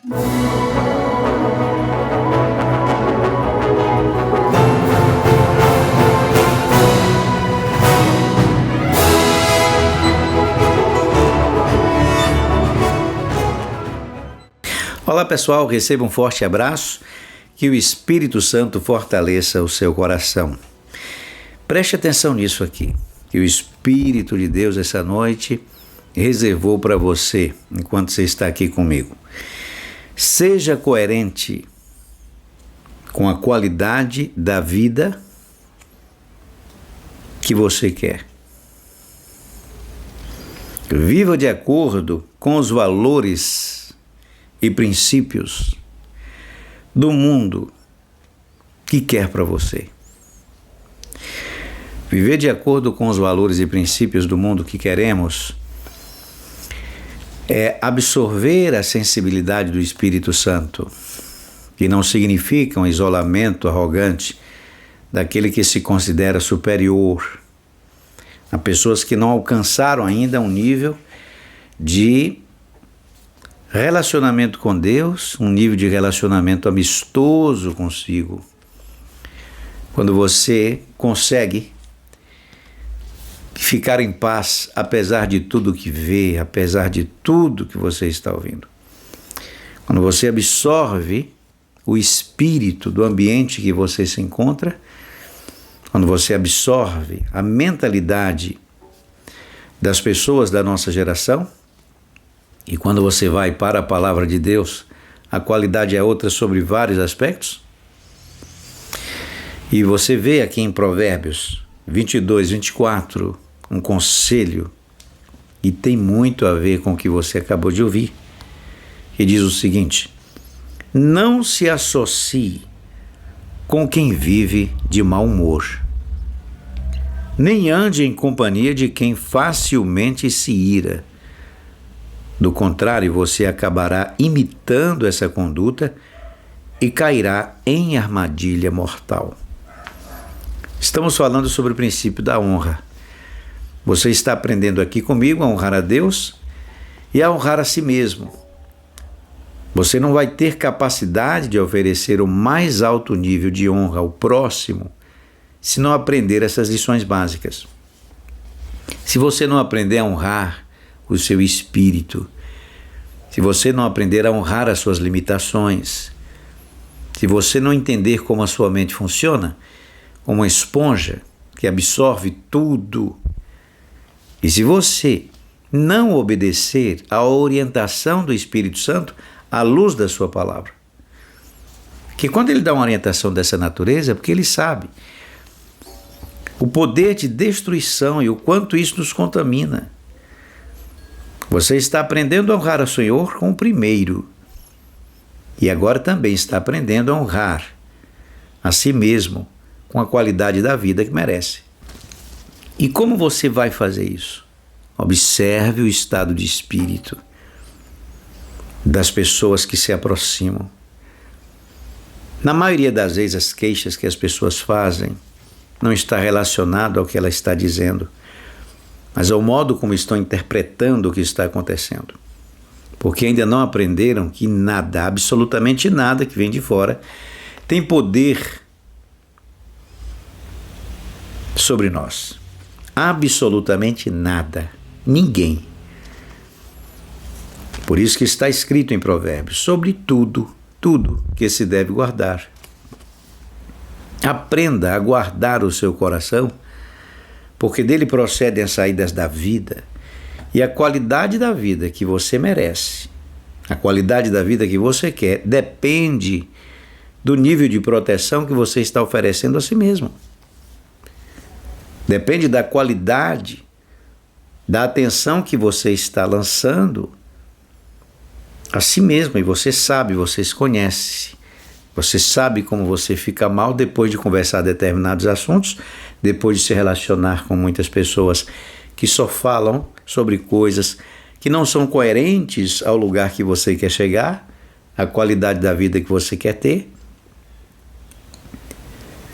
Olá pessoal, receba um forte abraço, que o Espírito Santo fortaleça o seu coração. Preste atenção nisso aqui, que o Espírito de Deus essa noite reservou para você, enquanto você está aqui comigo. Seja coerente com a qualidade da vida que você quer. Viva de acordo com os valores e princípios do mundo que quer para você. Viver de acordo com os valores e princípios do mundo que queremos é absorver a sensibilidade do Espírito Santo, que não significa um isolamento arrogante daquele que se considera superior a pessoas que não alcançaram ainda um nível de relacionamento com Deus, um nível de relacionamento amistoso consigo. Quando você consegue ficar em paz, apesar de tudo que vê, apesar de tudo que você está ouvindo. Quando você absorve o espírito do ambiente que você se encontra, quando você absorve a mentalidade das pessoas da nossa geração, e quando você vai para a palavra de Deus, a qualidade é outra sobre vários aspectos. E você vê aqui em Provérbios 22, 24, um conselho, e tem muito a ver com o que você acabou de ouvir, que diz o seguinte: não se associe com quem vive de mau humor, nem ande em companhia de quem facilmente se ira. Do contrário, você acabará imitando essa conduta e cairá em armadilha mortal. Estamos falando sobre o princípio da honra. Você está aprendendo aqui comigo a honrar a Deus e a honrar a si mesmo. Você não vai ter capacidade de oferecer o mais alto nível de honra ao próximo se não aprender essas lições básicas. Se você não aprender a honrar o seu espírito, se você não aprender a honrar as suas limitações, se você não entender como a sua mente funciona, como uma esponja que absorve tudo, e se você não obedecer à orientação do Espírito Santo à luz da sua palavra, que quando ele dá uma orientação dessa natureza é porque ele sabe o poder de destruição e o quanto isso nos contamina. Você está aprendendo a honrar o Senhor com o primeiro. E agora também está aprendendo a honrar a si mesmo com a qualidade da vida que merece. E como você vai fazer isso? Observe o estado de espírito das pessoas que se aproximam. Na maioria das vezes, as queixas que as pessoas fazem não está relacionado ao que ela está dizendo, mas ao modo como estão interpretando o que está acontecendo. Porque ainda não aprenderam que nada, absolutamente nada que vem de fora, tem poder sobre nós. Absolutamente nada. Ninguém. Por isso que está escrito em Provérbios, sobre tudo que se deve guardar. Aprenda a guardar o seu coração, porque dele procedem as saídas da vida, e a qualidade da vida que você merece, a qualidade da vida que você quer, depende do nível de proteção que você está oferecendo a si mesmo. Depende da qualidade, da atenção que você está lançando a si mesmo, e você sabe, você se conhece. Você sabe como você fica mal depois de conversar determinados assuntos, depois de se relacionar com muitas pessoas que só falam sobre coisas que não são coerentes ao lugar que você quer chegar, à qualidade da vida que você quer ter.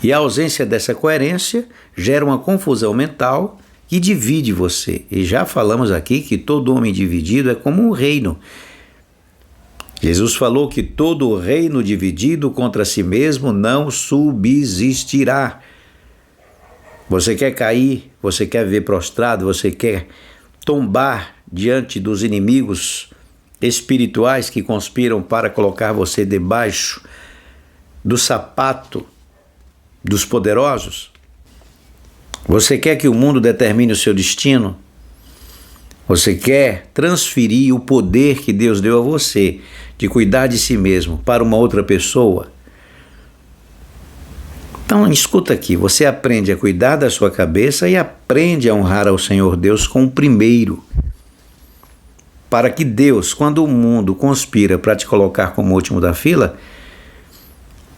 E a ausência dessa coerência gera uma confusão mental que divide você. E já falamos aqui que todo homem dividido é como um reino. Jesus falou que todo reino dividido contra si mesmo não subsistirá. Você quer cair, você quer viver prostrado, você quer tombar diante dos inimigos espirituais que conspiram para colocar você debaixo do sapato dos poderosos? Você quer que o mundo determine o seu destino? Você quer transferir o poder que Deus deu a você de cuidar de si mesmo para uma outra pessoa? Então, escuta aqui, você aprende a cuidar da sua cabeça e aprende a honrar ao Senhor Deus com o primeiro, para que Deus, quando o mundo conspira para te colocar como último da fila,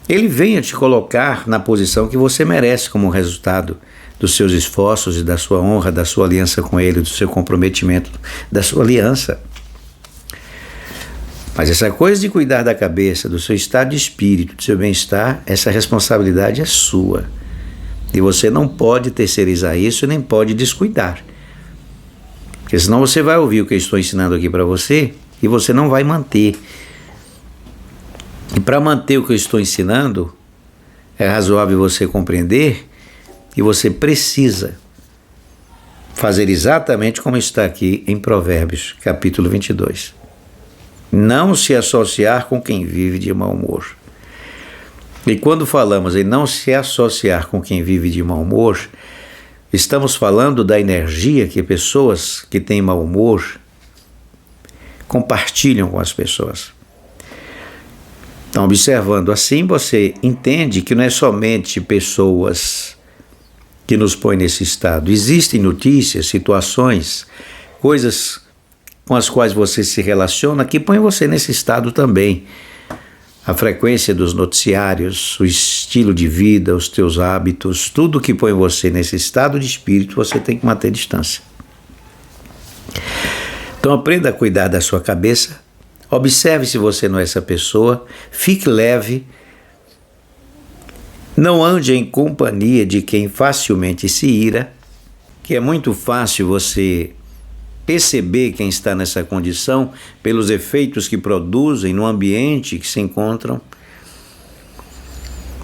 Ele venha te colocar na posição que você merece como resultado dos seus esforços e da sua honra, da sua aliança com Ele, do seu comprometimento, da sua aliança. Mas essa coisa de cuidar da cabeça, do seu estado de espírito, do seu bem-estar, essa responsabilidade é sua. E você não pode terceirizar isso, nem pode descuidar. Porque senão você vai ouvir o que eu estou ensinando aqui para você e você não vai manter. E para manter o que eu estou ensinando, é razoável você compreender que você precisa fazer exatamente como está aqui em Provérbios, capítulo 22. Não se associar com quem vive de mau humor. E quando falamos em não se associar com quem vive de mau humor, estamos falando da energia que pessoas que têm mau humor compartilham com as pessoas. Então, observando assim, você entende que não é somente pessoas que nos põem nesse estado. Existem notícias, situações, coisas com as quais você se relaciona que põem você nesse estado também. A frequência dos noticiários, o estilo de vida, os teus hábitos, tudo que põe você nesse estado de espírito, você tem que manter distância. Então aprenda a cuidar da sua cabeça, observe se você não é essa pessoa, fique leve, não ande em companhia de quem facilmente se ira, que é muito fácil você perceber quem está nessa condição pelos efeitos que produzem no ambiente que se encontram.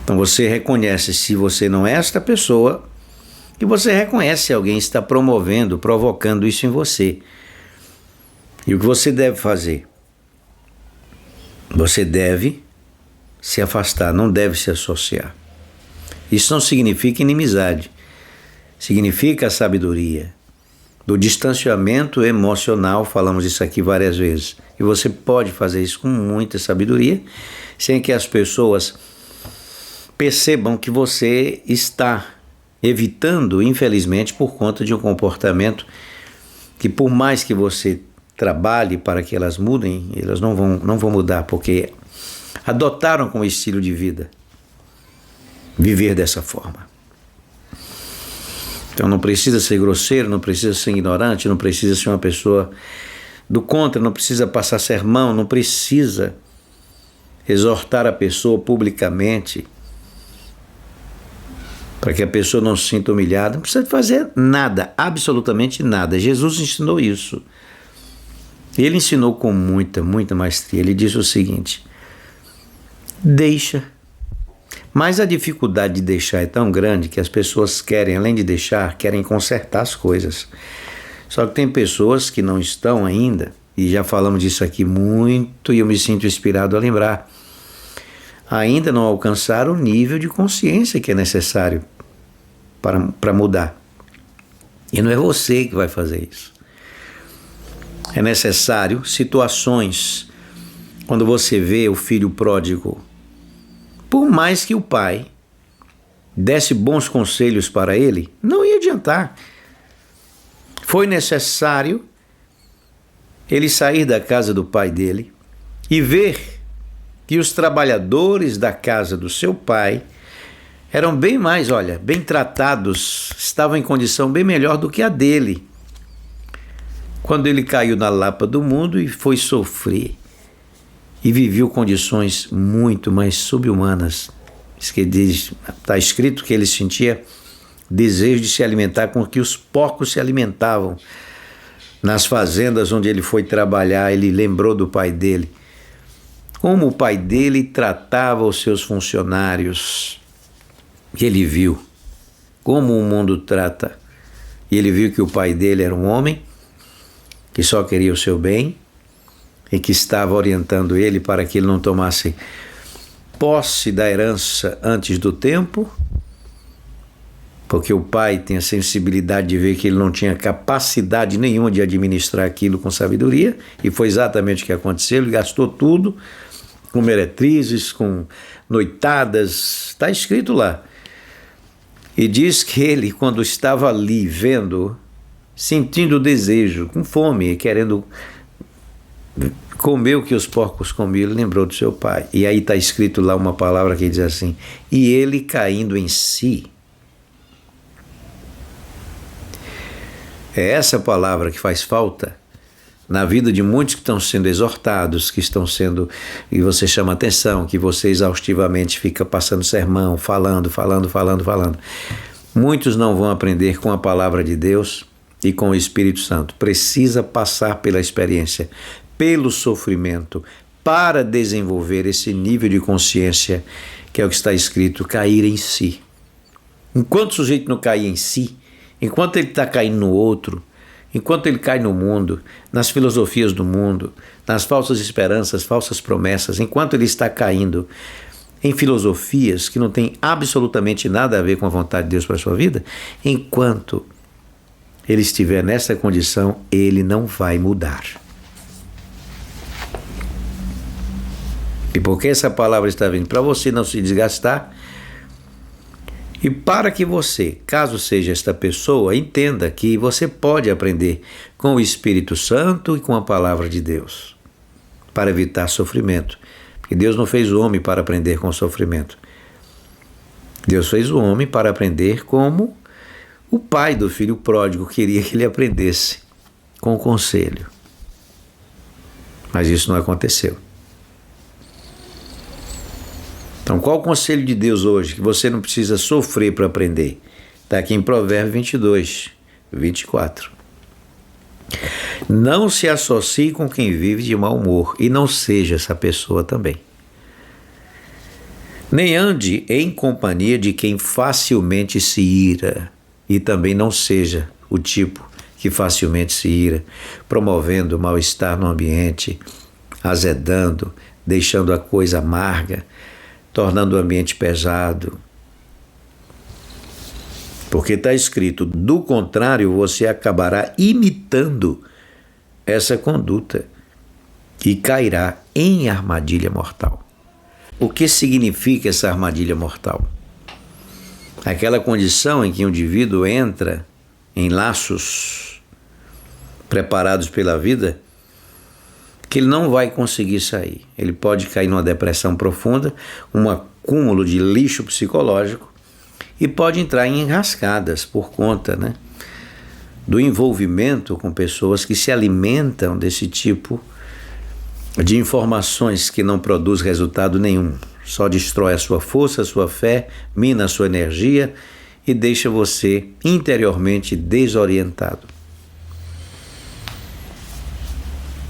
Então você reconhece se você não é esta pessoa e você reconhece se alguém está promovendo, provocando isso em você. E o que você deve fazer? Você deve se afastar, não deve se associar. Isso não significa inimizade, significa a sabedoria do distanciamento emocional, falamos isso aqui várias vezes. E você pode fazer isso com muita sabedoria, sem que as pessoas percebam que você está evitando, infelizmente, por conta de um comportamento que, por mais que você trabalhe para que elas mudem, elas não vão mudar, porque adotaram como estilo de vida viver dessa forma. Então não precisa ser grosseiro, não precisa ser ignorante, não precisa ser uma pessoa do contra, não precisa passar sermão, não precisa exortar a pessoa publicamente para que a pessoa não se sinta humilhada. Não precisa fazer nada, absolutamente nada. Jesus ensinou isso. Ele ensinou com muita maestria. Ele disse o seguinte: deixa. Mas a dificuldade de deixar é tão grande que as pessoas querem, além de deixar, querem consertar as coisas. Só que tem pessoas que não estão ainda, e já falamos disso aqui muito, e eu me sinto inspirado a lembrar, ainda não alcançaram o nível de consciência que é necessário para mudar. E não é você que vai fazer isso. É necessário situações, quando você vê o filho pródigo, por mais que o pai desse bons conselhos para ele, não ia adiantar. Foi necessário ele sair da casa do pai dele e ver que os trabalhadores da casa do seu pai eram bem tratados, estavam em condição bem melhor do que a dele. Quando ele caiu na lapa do mundo e foi sofrer, e viveu condições muito mais subhumanas. Está escrito que ele sentia desejo de se alimentar com o que os porcos se alimentavam. Nas fazendas onde ele foi trabalhar, ele lembrou do pai dele. como o pai dele tratava os seus funcionários. E ele viu como o mundo trata. E ele viu que o pai dele era um homem que só queria o seu bem e que estava orientando ele para que ele não tomasse posse da herança antes do tempo, porque o pai tem a sensibilidade de ver que ele não tinha capacidade nenhuma de administrar aquilo com sabedoria, e foi exatamente o que aconteceu. Ele gastou tudo com meretrizes, com noitadas, está escrito lá. E diz que ele, quando estava ali vendo, sentindo desejo, com fome, querendo comer o que os porcos comiam, ele lembrou do seu pai. E aí está escrito lá uma palavra que diz assim: e ele caindo em si. É essa palavra que faz falta na vida de muitos que estão sendo exortados, que estão sendo, e você chama atenção, que você exaustivamente fica passando sermão, falando. Muitos não vão aprender com a palavra de Deus e com o Espírito Santo. Precisa passar pela experiência, pelo sofrimento, para desenvolver esse nível de consciência, que é o que está escrito, cair em si. Enquanto o sujeito não cair em si, enquanto ele está caindo no outro, enquanto ele cai no mundo, nas filosofias do mundo, nas falsas esperanças, falsas promessas, enquanto ele está caindo em filosofias que não têm absolutamente nada a ver com a vontade de Deus para a sua vida, enquanto ele estiver nessa condição, ele não vai mudar. E porque essa palavra está vindo para você não se desgastar, e para que você, caso seja esta pessoa, entenda que você pode aprender com o Espírito Santo e com a palavra de Deus, para evitar sofrimento. Porque Deus não fez o homem para aprender com sofrimento. Deus fez o homem para aprender como o pai do filho pródigo queria que ele aprendesse, com conselho. Mas isso não aconteceu. Então, qual o conselho de Deus hoje? Que você não precisa sofrer para aprender. Está aqui em Provérbios 22, 24. Não se associe com quem vive de mau humor, e não seja essa pessoa também. Nem ande em companhia de quem facilmente se ira, e também não seja o tipo que facilmente se ira, promovendo mal-estar no ambiente, azedando, deixando a coisa amarga, tornando o ambiente pesado. Porque está escrito, do contrário, você acabará imitando essa conduta e cairá em armadilha mortal. O que significa essa armadilha mortal? Aquela condição em que o indivíduo entra em laços preparados pela vida, que ele não vai conseguir sair. Ele pode cair numa depressão profunda, um acúmulo de lixo psicológico, e pode entrar em enrascadas por conta, do envolvimento com pessoas que se alimentam desse tipo de informações que não produz resultado nenhum. Só destrói a sua força, a sua fé, mina a sua energia e deixa você interiormente desorientado.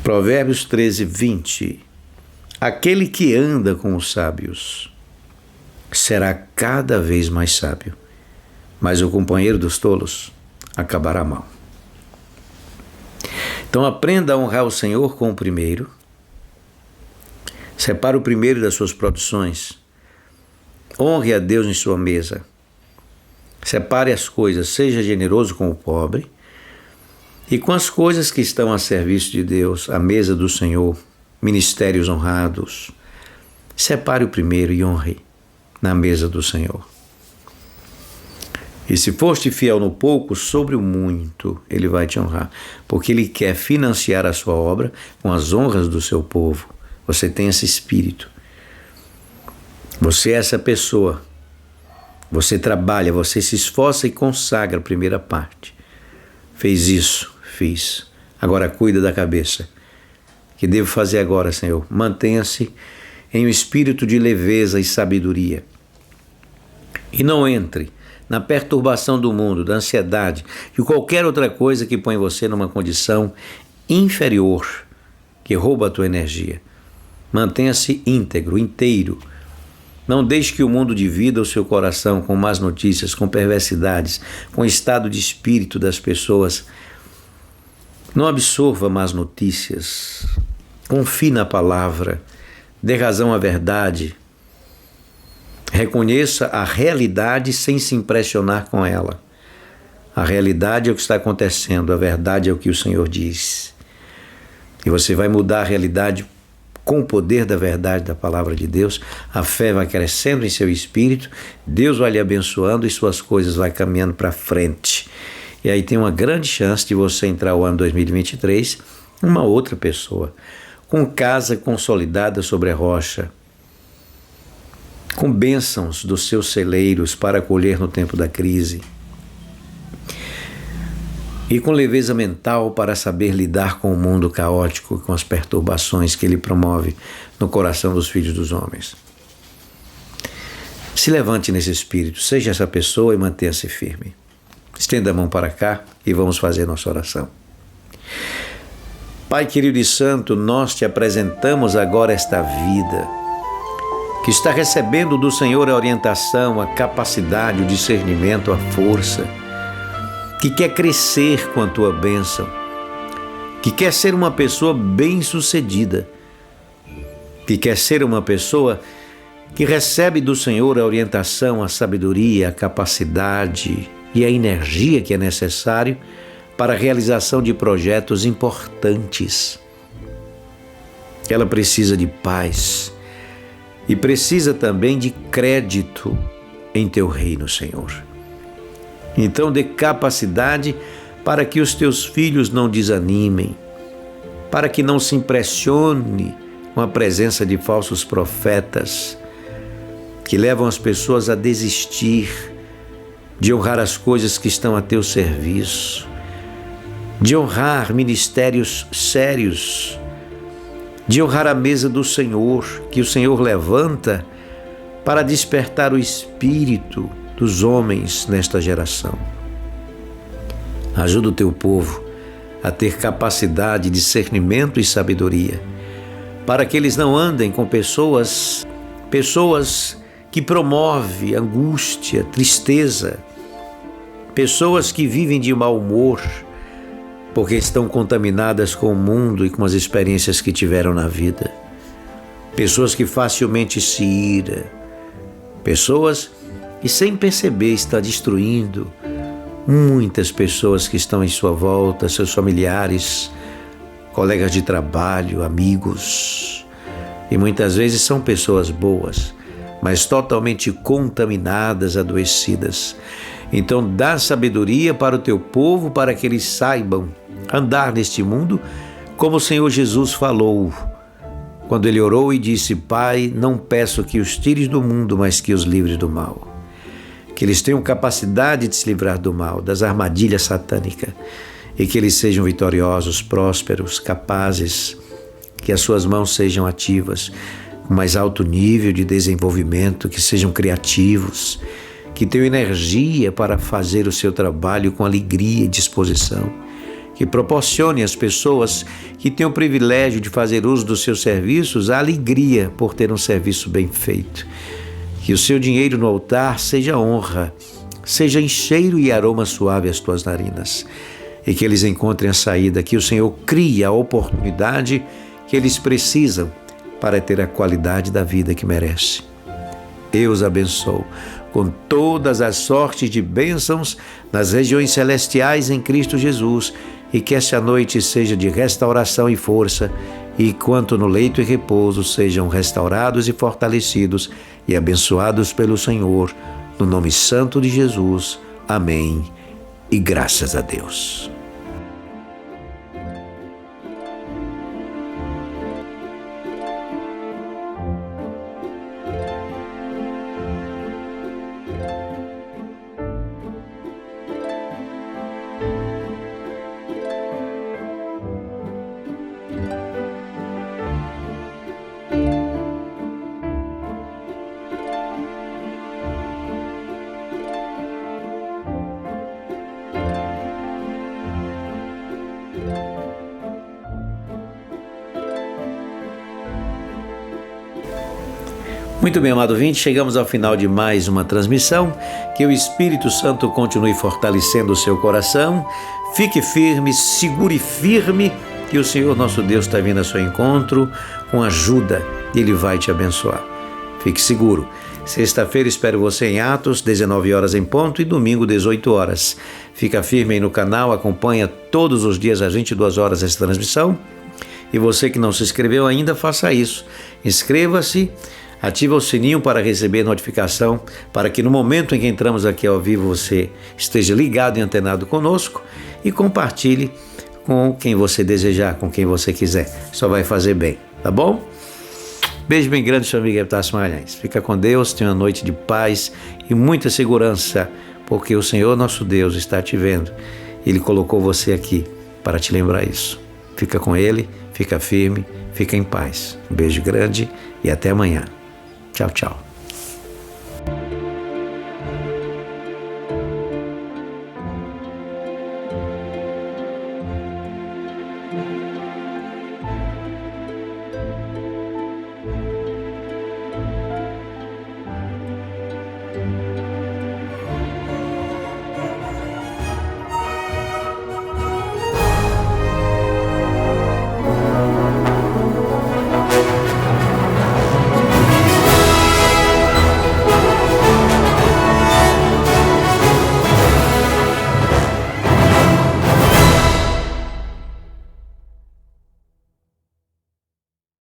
Provérbios 13, 20. Aquele que anda com os sábios será cada vez mais sábio, mas o companheiro dos tolos acabará mal. Então aprenda a honrar o Senhor com o primeiro. Separe o primeiro das suas produções. Honre a Deus em sua mesa. Separe as coisas, seja generoso com o pobre. E com as coisas que estão a serviço de Deus, a mesa do Senhor, ministérios honrados, separe o primeiro e honre na mesa do Senhor. E se foste fiel no pouco, sobre o muito Ele vai te honrar, porque Ele quer financiar a sua obra com as honras do seu povo. Você tem esse espírito. Você é essa pessoa. Você trabalha, você se esforça e consagra a primeira parte. Fez isso. Fiz. Agora cuida da cabeça. Que devo fazer agora, Senhor? Mantenha-se em um espírito de leveza e sabedoria. E não entre na perturbação do mundo, da ansiedade e qualquer outra coisa que põe você numa condição inferior, que rouba a tua energia. Mantenha-se íntegro, inteiro. Não deixe que o mundo divida o seu coração com más notícias, com perversidades, com o estado de espírito das pessoas. Não absorva más notícias. Confie na palavra. Dê razão à verdade. Reconheça a realidade sem se impressionar com ela. A realidade é o que está acontecendo, a verdade é o que o Senhor diz. E você vai mudar a realidade com o poder da verdade da palavra de Deus. A fé vai crescendo em seu espírito, Deus vai lhe abençoando e suas coisas vai caminhando para frente. E aí tem uma grande chance de você entrar o ano 2023 uma outra pessoa, com casa consolidada sobre a rocha, com bênçãos dos seus celeiros para colher no tempo da crise, e com leveza mental para saber lidar com o mundo caótico, com as perturbações que ele promove no coração dos filhos dos homens. Se levante nesse espírito, seja essa pessoa e mantenha-se firme. Estenda a mão para cá e vamos fazer nossa oração. Pai querido e santo, nós te apresentamos agora esta vida, que está recebendo do Senhor a orientação, a capacidade, o discernimento, a força, que quer crescer com a tua bênção, que quer ser uma pessoa bem-sucedida, que quer ser uma pessoa que recebe do Senhor a orientação, a sabedoria, a capacidade e a energia que é necessário para a realização de projetos importantes. Ela precisa de paz e precisa também de crédito em teu reino, Senhor. Então dê capacidade para que os teus filhos não desanimem, para que não se impressione com a presença de falsos profetas que levam as pessoas a desistir de honrar as coisas que estão a teu serviço, de honrar ministérios sérios, de honrar a mesa do Senhor, que o Senhor levanta para despertar o espírito dos homens nesta geração. Ajuda o teu povo a ter capacidade, discernimento e sabedoria, para que eles não andem com pessoas que promovem angústia, tristeza, pessoas que vivem de mau humor, porque estão contaminadas com o mundo e com as experiências que tiveram na vida. Pessoas que facilmente se iram, pessoas e sem perceber está destruindo muitas pessoas que estão em sua volta, seus familiares, colegas de trabalho, amigos. E muitas vezes são pessoas boas, mas totalmente contaminadas, adoecidas. Então dá sabedoria para o teu povo, para que eles saibam andar neste mundo como o Senhor Jesus falou, quando ele orou e disse: Pai, não peço que os tires do mundo, mas que os livres do mal. Que eles tenham capacidade de se livrar do mal, das armadilhas satânicas, e que eles sejam vitoriosos, prósperos, capazes, que as suas mãos sejam ativas, com mais alto nível de desenvolvimento, que sejam criativos, que tenham energia para fazer o seu trabalho com alegria e disposição, que proporcione às pessoas que têm o privilégio de fazer uso dos seus serviços a alegria por ter um serviço bem feito. Que o seu dinheiro no altar seja honra, seja em cheiro e aroma suave às tuas narinas, e que eles encontrem a saída, que o Senhor crie a oportunidade que eles precisam para ter a qualidade da vida que merece. Eu os abençoo com todas as sortes de bênçãos nas regiões celestiais em Cristo Jesus, e que essa noite seja de restauração e força, e quanto no leito e repouso sejam restaurados e fortalecidos e abençoados pelo Senhor, no nome santo de Jesus. Amém. E graças a Deus. Muito bem, amado ouvinte, chegamos ao final de mais uma transmissão. Que o Espírito Santo continue fortalecendo o seu coração. Fique firme, segure firme, que o Senhor nosso Deus está vindo ao seu encontro com ajuda. Ele vai te abençoar. Fique seguro. Sexta-feira espero você em Atos, 19 horas em ponto, e domingo, 18 horas. Fica firme aí no canal, acompanha todos os dias às 22 horas essa transmissão. E você que não se inscreveu ainda, faça isso. Inscreva-se, ative o sininho para receber notificação, para que no momento em que entramos aqui ao vivo você esteja ligado e antenado conosco, e compartilhe com quem você desejar, com quem você quiser. Só vai fazer bem, tá bom? Beijo bem grande, seu amigo Epitácio Magalhães. Fica com Deus, tenha uma noite de paz e muita segurança, porque o Senhor nosso Deus está te vendo. Ele colocou você aqui para te lembrar isso. Fica com Ele, fica firme, fica em paz. Um beijo grande e até amanhã. Tchau, tchau.